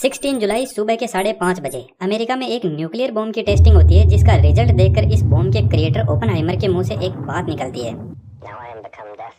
16 जुलाई सुबह के 5:30 बजे अमेरिका में एक न्यूक्लियर बॉम्ब की टेस्टिंग होती है, जिसका रिजल्ट देखकर इस बॉम्ब के क्रिएटर ओपनहाइमर के मुंह से एक बात निकलती है। Now I am become death,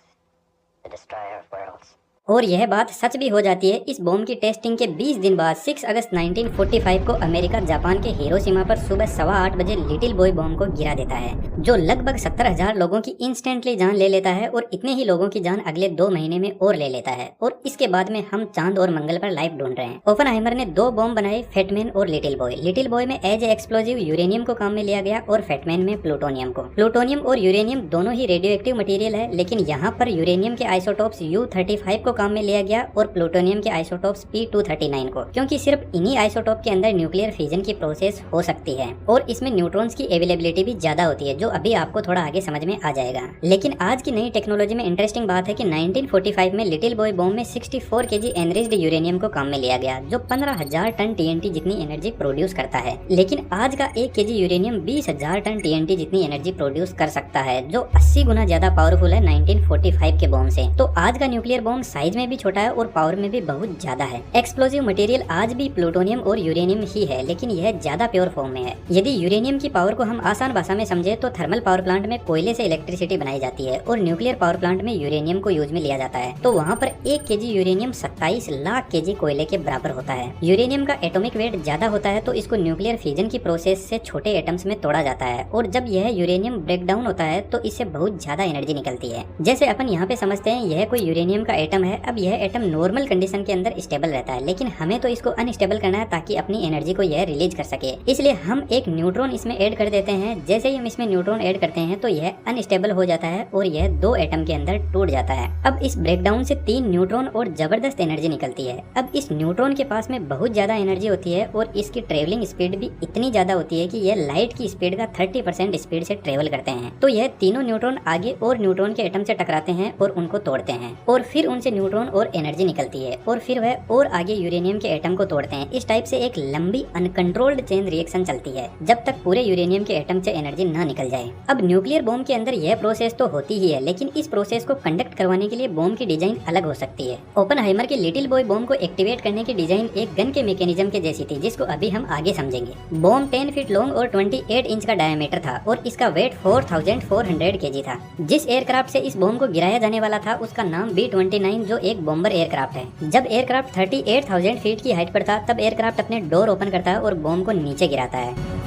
the destroyer of worlds. और यह बात सच भी हो जाती है। इस बॉम्ब की टेस्टिंग के 20 दिन बाद 6 अगस्त 1945 को अमेरिका जापान के हिरोशिमा पर सुबह 8:15 बजे लिटिल बॉय बॉम्ब को गिरा देता है, जो लगभग 70,000 लोगों की इंस्टेंटली जान ले लेता है और इतने ही लोगों की जान अगले 2 महीने में और ले लेता है। और इसके बाद में हम चांद और मंगल पर लाइफ ढूंढ रहे हैं। ओपनहाइमर ने 2 बॉम्ब बनाए, फेटमैन और लिटिल बॉय। लिटिल बॉय में एज ए एक्सप्लोजिव यूरेनियम को काम में लिया गया और फेटमैन में प्लूटोनियम को। प्लूटोनियम और यूरेनियम दोनों ही रेडियो एक्टिव मटेरियल है, लेकिन यहाँ पर यूरेनियम के आइसोटोप्स U-35 को काम में लिया गया और प्लूटोनियम के आइसोटोप्स P-239 को, क्योंकि सिर्फ इन्हीं आइसोटोप के अंदर न्यूक्लियर फिजन की प्रोसेस हो सकती है और इसमें न्यूट्रॉन्स की अवेलेबिलिटी भी ज्यादा होती है, जो अभी आपको थोड़ा आगे समझ में आ जाएगा। लेकिन आज की नई टेक्नोलॉजी में इंटरेस्टिंग बात है कि 1945 में लिटिल बॉय बॉम्ब में 64 kg एनरिच्ड यूरेनियम को काम में लिया गया, जो 15,000 टन TNT जितनी एनर्जी प्रोड्यूस करता है। लेकिन आज का 1 kg यूरेनियम 20,000 टन TNT जितनी एनर्जी प्रोड्यूस कर सकता है, जो 80 गुना ज्यादा पावरफुल है 1945 के बॉम्ब से। तो आज का न्यूक्लियर बॉम्ब साइज में भी छोटा है और पावर में भी बहुत ज्यादा है। एक्सप्लोजिव मटेरियल आज भी प्लूटोनियम और यूरेनियम ही है, लेकिन यह ज्यादा प्योर फॉर्म में है। यदि यूरेनियम की पावर को हम आसान भाषा में समझे तो थर्मल पावर प्लांट में कोयले से इलेक्ट्रिसिटी बनाई जाती है और न्यूक्लियर पावर प्लांट में यूरेनियम को यूज में लिया जाता है। तो वहाँ पर 1 kg यूरेनियम 27 लाख kg कोयले के बराबर होता है। यूरेनियम का एटॉमिक वेट ज्यादा होता है, तो इसको न्यूक्लियर फिजन की प्रोसेस से छोटे एटम्स में तोड़ा जाता है और जब यह यूरेनियम ब्रेक डाउन होता है तो इससे बहुत ज्यादा एनर्जी निकलती है। जैसे अपन यहाँ पे समझते हैं यह कोई यूरेनियम का एटम है। अब यह एटम नॉर्मल कंडीशन के अंदर स्टेबल रहता है, लेकिन हमें तो इसको अनस्टेबल करना है ताकि अपनी एनर्जी को यह रिलीज कर सके। इसलिए हम एक न्यूट्रॉन इसमें ऐड कर देते हैं। जैसे ही हम इसमें न्यूट्रॉन ऐड करते हैं तो यह अनस्टेबल हो जाता है और यह 2 एटम के अंदर टूट जाता है। अब इस ब्रेकडाउन से 3 न्यूट्रॉन और जबरदस्त एनर्जी निकलती है। अब इस न्यूट्रॉन के पास में बहुत ज्यादा एनर्जी होती है और इसकी ट्रेवलिंग स्पीड भी इतनी ज्यादा होती है कि यह लाइट की स्पीड का 30% स्पीड से ट्रेवल करते हैं। तो यह तीनों न्यूट्रॉन आगे और न्यूट्रॉन के एटम से टकराते हैं और उनको तोड़ते हैं और फिर उनसे न्यूट्रॉन और एनर्जी निकलती है और फिर वह और आगे यूरेनियम के एटम को तोड़ते हैं। इस टाइप से एक लंबी अनकंट्रोल्ड चेन रिएक्शन चलती है जब तक पूरे यूरेनियम के एटम से एनर्जी ना निकल जाए। अब न्यूक्लियर बॉम्ब के अंदर यह प्रोसेस तो होती ही है, लेकिन इस प्रोसेस को कंडक्ट करवाने के लिए बॉम्ब की डिजाइन अलग हो सकती है। ओपनहाइमर के लिटिल बॉय बॉम्ब को एक्टिवेट करने की डिजाइन एक गन के मैकेनिज्म के जैसी थी, जिसको अभी हम आगे समझेंगे। बॉम्ब 10 फीट लॉन्ग और 28 इंच का डायमीटर था और इसका वेट 4400 kg था। जिस एयरक्राफ्ट से इस बॉम्ब को गिराया जाने वाला था उसका नाम B-29, जो एक बॉम्बर एयरक्राफ्ट है। जब एयरक्राफ्ट 38,000 फीट की हाइट पर था तब एयरक्राफ्ट अपने डोर ओपन करता है और बॉम्ब को नीचे गिराता है।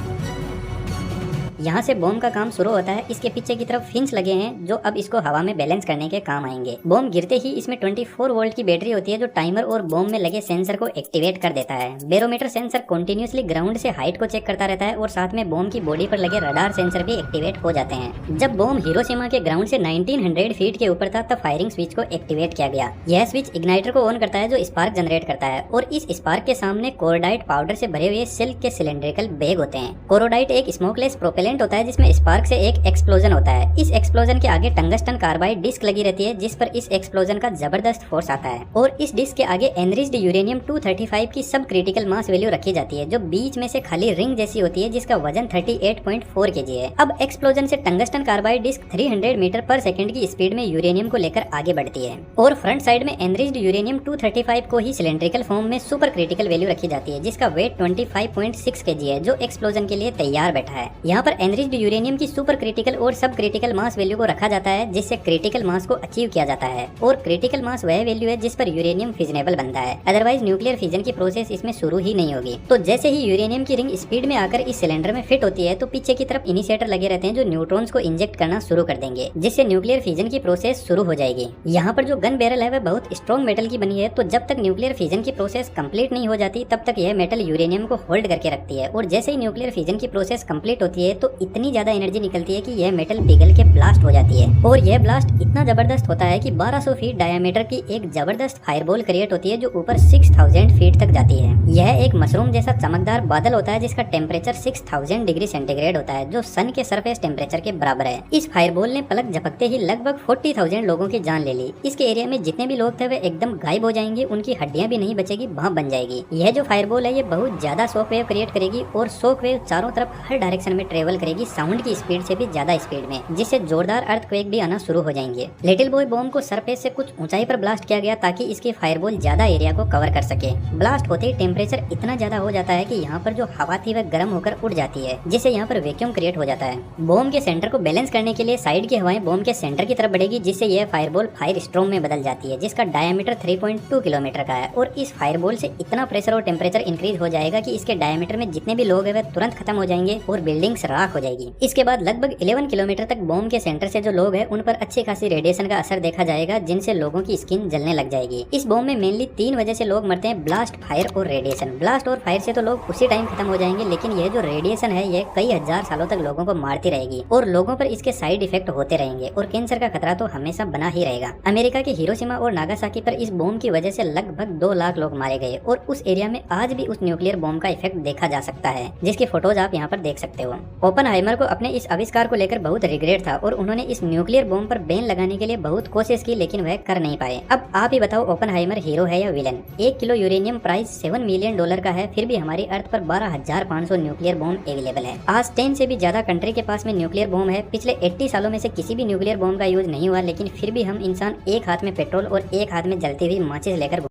यहाँ से बॉम्ब का काम शुरू होता है। इसके पीछे की तरफ फिन्स लगे हैं जो अब इसको हवा में बैलेंस करने के काम आएंगे। बॉम्ब गिरते ही इसमें 24 वोल्ट की बैटरी होती है, जो टाइमर और बॉम्ब में लगे सेंसर को एक्टिवेट कर देता है। बैरोमीटर सेंसर कंटिन्यूअसली ग्राउंड से हाइट को चेक करता रहता है और साथ में बॉम्ब की बॉडी पर लगे रडार सेंसर भी एक्टिवेट हो जाते हैं। जब बॉम्ब हिरोशिमा के ग्राउंड से 1900 फीट के ऊपर था तब फायरिंग स्विच को एक्टिवेट किया गया। यह स्विच इग्नाइटर को ऑन करता है, जो स्पार्क जनरेट करता है और इस स्पार्क के सामने कोरोडाइट पाउडर से भरे हुए सिल्क के सिलेंड्रिकल बैग होते हैं। कोरोडाइट एक स्मोकलेस प्रोपेलेंट होता है जिसमें स्पार्क से एक एक्सप्लोजन होता है। इस एक्सप्लोजन के आगे टंगस्टन कार्बाइड डिस्क लगी रहती है, जिस पर इस एक्सप्लोजन का जबरदस्त फोर्स आता है और इस डिस्क के आगे एनरिच्ड यूरेनियम 235 की सब क्रिटिकल मास वैल्यू रखी जाती है, जो बीच में से खाली रिंग जैसी होती है, जिसका वजन 38.4 kg है। अब एक्सप्लोजन से टंगस्टन कार्बाइड डिस्क 300 मीटर पर सेकंड की स्पीड में यूरेनियम को लेकर आगे बढ़ती है और फ्रंट साइड में एनरिच्ड यूरेनियम 235 को ही सिलेंड्रिकल फॉर्म में सुपर क्रिटिकल वैल्यू रखी जाती है, जिसका वेट 25.6 kg है, जो एक्सप्लोजन के लिए तैयार बैठा है। यहाँ पर एनरिच्ड यूरेनियम की सुपर क्रिटिकल और सब क्रिटिकल मास वैल्यू को रखा जाता है, जिससे क्रिटिकल मास को अचीव किया जाता है और क्रिटिकल मास वह वैल्यू है जिस पर यूरेनियम फिजनेबल बनता है। अदरवाइज न्यूक्लियर फिजन की प्रोसेस इसमें शुरू ही नहीं होगी। तो जैसे ही यूरेनियम की रिंग स्पीड में आकर इस सिलेंडर में फिट होती है तो पीछे की तरफ इनिशिएटर लगे रहते हैं, जो न्यूट्रॉन्स को इंजेक्ट करना शुरू कर देंगे, जिससे न्यूक्लियर फिजन की प्रोसेस शुरू हो जाएगी। यहाँ पर जो गन बैरल है वह बहुत स्ट्रॉन्ग मेटल की बनी है, तो जब तक न्यूक्लियर फिजन की प्रोसेस कंप्लीट नहीं हो जाती तब तक यह मेटल यूरेनियम को होल्ड करके रखती है और जैसे ही न्यूक्लियर फिजन की प्रोसेस कंप्लीट होती है तो इतनी ज्यादा एनर्जी निकलती है कि यह मेटल पिघल के ब्लास्ट हो जाती है और यह ब्लास्ट इतना जबरदस्त होता है कि 1200 फीट डायमीटर की एक जबरदस्त फायरबॉल क्रिएट होती है, जो ऊपर 6000 फीट तक जाती है। यह एक मशरूम जैसा चमकदार बादल होता है जिसका टेम्परेचर 6000 डिग्री सेंटीग्रेड होता है, जो सन के सरफेस टेम्परेचर के बराबर है। इस फायरबॉल ने पलक झपकते ही लगभग 40,000 लोगों की जान ले ली। इसके एरिया में जितने भी लोग थे वे एकदम गायब हो जाएंगे, उनकी हड्डियां भी नहीं बचेगी, भाप बन जाएगी। यह जो फायरबॉल है ये बहुत ज्यादा शॉक वेव क्रिएट करेगी और शॉक वेव चारों तरफ हर डायरेक्शन में ट्रेवल ट्रैवल करेगी साउंड की स्पीड से भी ज्यादा स्पीड में, जिससे जोरदार अर्थक्वेक भी आना शुरू हो जाएंगे। लिटिल बॉय बॉम्ब को सरफेस से कुछ ऊंचाई पर ब्लास्ट किया गया ताकि इसकी फायरबॉल ज्यादा एरिया को कवर कर सके। ब्लास्ट होते ही टेम्परेचर इतना ज्यादा हो जाता है कि यहाँ पर जो हवा थी वह गर्म होकर उड़ जाती है, जिससे यहाँ पर वैक्यूम क्रिएट हो जाता है। बॉम्ब के सेंटर को बैलेंस करने के लिए साइड की हवाएं बॉम्ब के सेंटर की तरफ बढ़ेगी, जिससे यह फायरबॉल फायर स्टॉर्म में बदल जाती है, जिसका डायमीटर 3.2 किलोमीटर का है। और इस फायरबॉल से इतना प्रेशर और टेम्परेचर इंक्रीज हो जाएगा कि इसके डायमीटर में जितने भी लोग हैं वह तुरंत खत्म हो जाएंगे और बिल्डिंग्स राख हो जाएगी। इसके बाद लगभग 11 किलोमीटर तक बॉम्ब के सेंटर से जो लोग हैं उन पर अच्छी खासी रेडिएशन का असर देखा जाएगा, जिनसे लोगों की स्किन जलने लग जाएगी। इस बॉम्ब में मेनली 3 वजह से लोग मरते हैं, ब्लास्ट, फायर और रेडिएशन। ब्लास्ट और फायर से तो लोग उसी टाइम खत्म हो जाएंगे, लेकिन यह जो रेडिएशन है यह कई हजार सालों तक लोगों को मारती रहेगी और लोगों पर इसके साइड इफेक्ट होते रहेंगे और कैंसर का खतरा तो हमेशा बना ही रहेगा। अमेरिका के हिरोशिमा और नागासाकी पर इस बॉम्ब की वजह से लगभग 2 लाख लोग मारे गए और उस एरिया में आज भी उस न्यूक्लियर बॉम्ब का इफेक्ट देखा जा सकता है, जिसकी फोटोज आप यहाँ पर देख सकते हो। ओपनहाइमर को अपने इस आविष्कार को लेकर बहुत रिग्रेट था और उन्होंने इस न्यूक्लियर बॉम्ब पर बैन लगाने के लिए बहुत कोशिश की, लेकिन वह कर नहीं पाए। अब आप ही बताओ ओपनहाइमर हीरो है या villain? 1 kilo uranium price $7 million का है, फिर भी हमारी अर्थ पर 12,500 न्यूक्लियर बॉम्ब अवेलेबल है। आज 10 से भी ज्यादा कंट्री के पास में न्यूक्लियर बॉम्ब है। पिछले 80 सालों में से किसी भी न्यूक्लियर बॉम्ब का यूज नहीं हुआ, लेकिन फिर भी हम इंसान एक हाथ में पेट्रोल और एक हाथ में जलती हुई माचिस लेकर